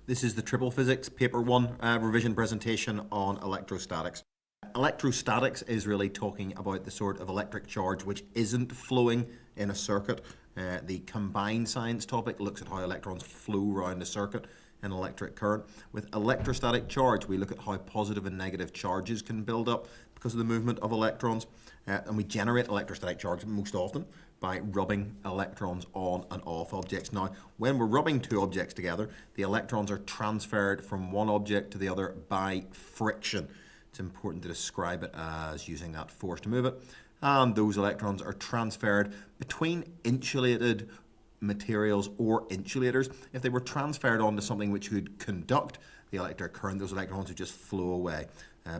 This is the Triple Physics Paper 1 revision presentation on electrostatics. Electrostatics is really talking about the sort of electric charge which isn't flowing in a circuit. The combined science topic looks at how electrons flow around a circuit in electric current. With electrostatic charge, we look at how positive and negative charges can build up because of the movement of electrons. And we generate electrostatic charge most often by rubbing electrons on and off objects. Now, when we're rubbing two objects together, the electrons are transferred from one object to the other by friction. It's important to describe it as using that force to move it. And those electrons are transferred between insulated materials or insulators. If they were transferred onto something which could conduct the electric current, those electrons would just flow away.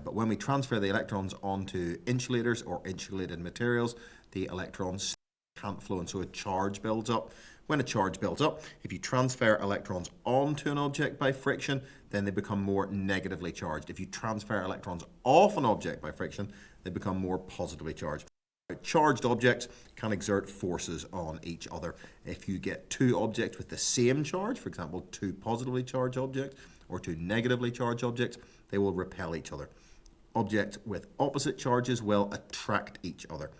But when we transfer the electrons onto insulators or insulated materials, the electrons can't flow, and so a charge builds up. When a charge builds up, if you transfer electrons onto an object by friction, then they become more negatively charged. If you transfer electrons off an object by friction, they become more positively charged. Charged objects can exert forces on each other. If you get two objects with the same charge, for example, two positively charged objects or two negatively charged objects, they will repel each other. Objects with opposite charges will attract each other.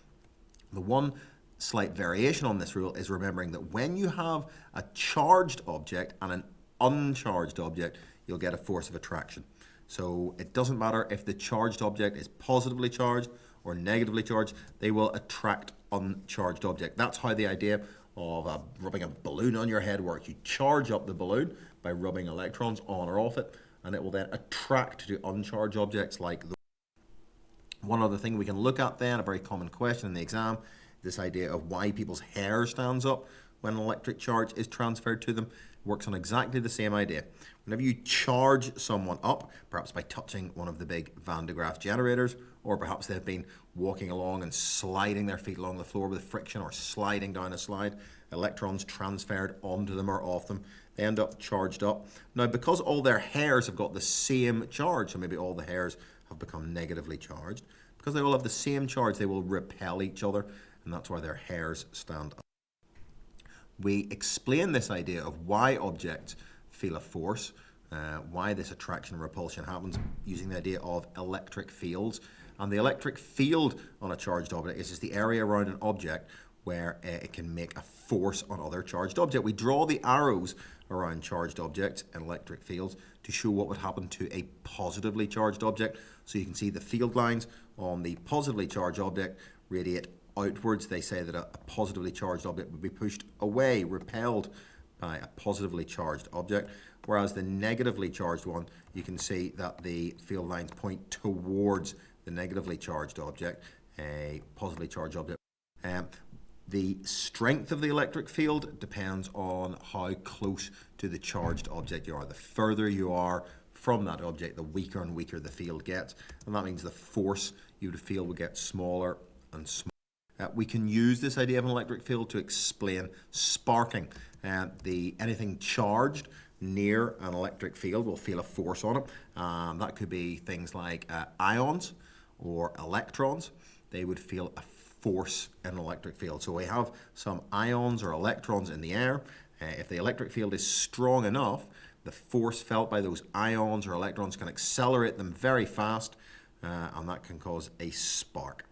The one slight variation on this rule is remembering that when you have a charged object and an uncharged object, you'll get a force of attraction. So it doesn't matter if the charged object is positively charged or negatively charged, they will attract uncharged object. That's how the idea of rubbing a balloon on your head works. You charge up the balloon by rubbing electrons on or off it, and it will then attract to uncharged objects like the. One other thing we can look at then, a very common question in the exam, this idea of why people's hair stands up when an electric charge is transferred to them. Works on exactly the same idea. Whenever you charge someone up, perhaps by touching one of the big Van de Graaff generators, or perhaps they've been walking along and sliding their feet along the floor with friction or sliding down a slide, electrons transferred onto them or off them, they end up charged up. Now, because all their hairs have got the same charge, so maybe all the hairs have become negatively charged, because they all have the same charge, they will repel each other, and that's why their hairs stand up. We explain this idea of why objects feel a force, why this attraction and repulsion happens, using the idea of electric fields. And the electric field on a charged object is just the area around an object where it can make a force on other charged object. We draw the arrows around charged objects in electric fields to show what would happen to a positively charged object. So you can see the field lines on the positively charged object radiate outwards. They say that a positively charged object would be pushed away, repelled by a positively charged object, whereas the negatively charged one, you can see that the field lines point towards the negatively charged object, a positively charged object. The strength of the electric field depends on how close to the charged object you are. The further you are from that object, the weaker and weaker the field gets, and that means the force you would feel will get smaller and smaller. We can use this idea of an electric field to explain sparking. Anything charged near an electric field will feel a force on it. That could be things like ions or electrons. They would feel a force in an electric field. So we have some ions or electrons in the air. If the electric field is strong enough, the force felt by those ions or electrons can accelerate them very fast, and that can cause a spark.